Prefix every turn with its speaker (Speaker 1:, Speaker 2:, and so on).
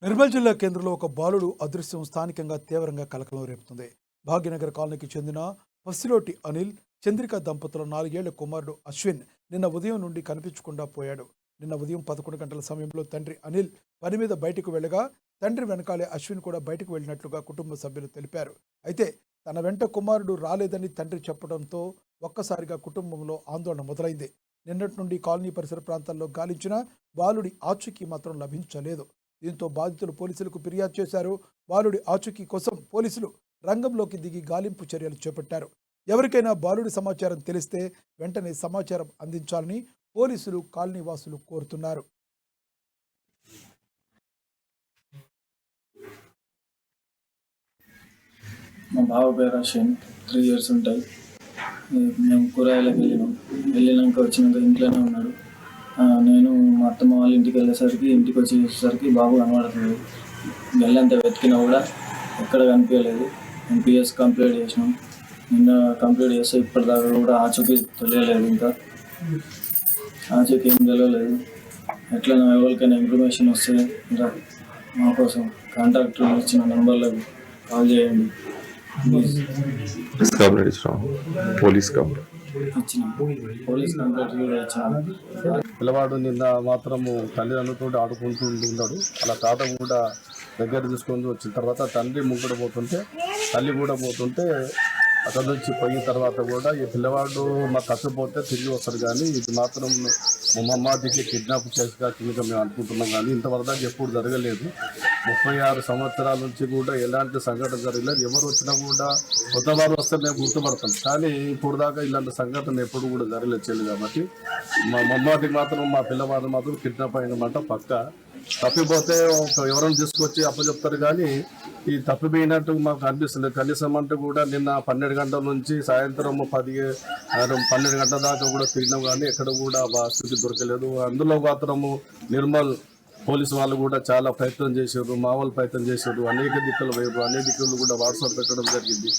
Speaker 1: నిర్మల్ జిల్లా కేంద్రంలో ఒక బాలుడు అదృశ్యం స్థానికంగా తీవ్రంగా కలకలం రేపుతుంది. భాగ్యనగర్ కాలనీకి చెందిన పసిలోటి అనిల్, చంద్రిక దంపతుల 4 ఏళ్ల కుమారుడు అశ్విన్ నిన్న ఉదయం నుండి కనిపించకుండా పోయాడు. నిన్న ఉదయం 11 గంటల సమయంలో తండ్రి అనిల్ పని మీద బయటకు వెళ్ళగా తండ్రి వెనకాలే అశ్విన్ కూడా బయటకు వెళ్ళినట్లుగా కుటుంబ సభ్యులు తెలిపారు. అయితే తన వెంట కుమారుడు రాలేదని తండ్రి చెప్పడంతో ఒక్కసారిగా కుటుంబంలో ఆందోళన మొదలైంది. నిన్నటి నుండి కాలనీ పరిసర ప్రాంతాల్లో గాలించిన బాలుడి ఆచూకీ మాత్రం లభించలేదు. దీంతో బాధితులు పోలీసులకు ఫిర్యాదు చేశారు. బాలుడి ఆచూకీ కోసం పోలీసులు రంగంలోకి దిగి గాలింపు చర్యలు చేపట్టారు. ఎవరికైనా బాలుడి సమాచారం తెలిస్తే వెంటనే సమాచారం అందించాలని పోలీసులు కాలనీ వాసులు కోరుతున్నారు.
Speaker 2: మా బావ పేరు అశ్విన్, 3 years ఉంటాయి. మేము కూరగాయలకు వెళ్ళినాక వచ్చినాక ఇంట్లోనే ఉన్నాడు. నేను మా అత్తమ్మ వాళ్ళ ఇంటికి వెళ్ళేసరికి ఇంటికి వచ్చి చూసేసరికి బాబు కనబడట్లేదు. వెళ్ళంతా వెతికినా కూడా ఎక్కడ కనిపించలేదు. మేము పిఎస్ కంప్లీట్ చేసినాం. నిన్న కంప్లీట్ చేస్తే ఇప్పటిదాకా కూడా ఆచూకీ తెలియలేదు. ఇంకా ఆచూకీ ఏం తెలియలేదు. ఎట్లా ఎవరికైనా ఇన్ఫర్మేషన్ వస్తే ఇంకా మా కోసం కాంటాక్టర్ ఇచ్చిన నెంబర్లకు కాల్ చేయండి.
Speaker 3: పోలీస్ కంప్లైంట్
Speaker 2: కూడా ఇచ్చిన.
Speaker 3: పిల్లవాడు నిన్న మాత్రము తల్లిదండ్రులతో ఆడుకుంటూ ఉన్నాడు. అలా తాత కూడా దగ్గర తీసుకొని వచ్చిన తర్వాత తండ్రి ముంగడ పోతుంటే తల్లి కూడా పోతుంటే అక్కడి నుంచి పోయిన తర్వాత కూడా ఈ పిల్లవాడు మాకు తప్పిపోతే తిరిగి వస్తాడు, కానీ ఇది మాత్రం మా మమ్మాదికి కిడ్నాప్ చేసిగా కింద మేము అనుకుంటున్నాం. కానీ ఇంతవరకు ఎప్పుడు జరగలేదు. 36 సంవత్సరాల నుంచి కూడా ఎలాంటి సంఘటన జరగలేదు. ఎవరు వచ్చినా కూడా కొత్త వారు వస్తే మేము గుర్తుపడతాం, కానీ ఇప్పుడు దాకా ఇలాంటి సంఘటన ఎప్పుడు కూడా జరగలేదు. కాబట్టి మా మమ్మాదికి మాత్రం మా పిల్లవాడు మాత్రం కిడ్నాప్ అయినమాట పక్క. తప్పిపోతే ఎవరైనా తీసుకొచ్చి అప్పచెప్తారు, కానీ ఈ తప్పిపోయినట్టు మాకు అనిపిస్తుంది. కనీసం అంటే కూడా నిన్న 12 గంటల నుంచి సాయంత్రం 12 గంటల దాకా కూడా తిరిగినాం, కానీ ఎక్కడ కూడా స్థితి దొరకలేదు. అందులో మాత్రము నిర్మల్ పోలీసు వాళ్ళు కూడా చాలా ప్రయత్నం చేశారు, మా వాళ్ళు ప్రయత్నం చేశారు, అనేక దిక్కులు వేరు, అనేక దిక్కులు కూడా వాట్సాప్ పెట్టడం జరిగింది.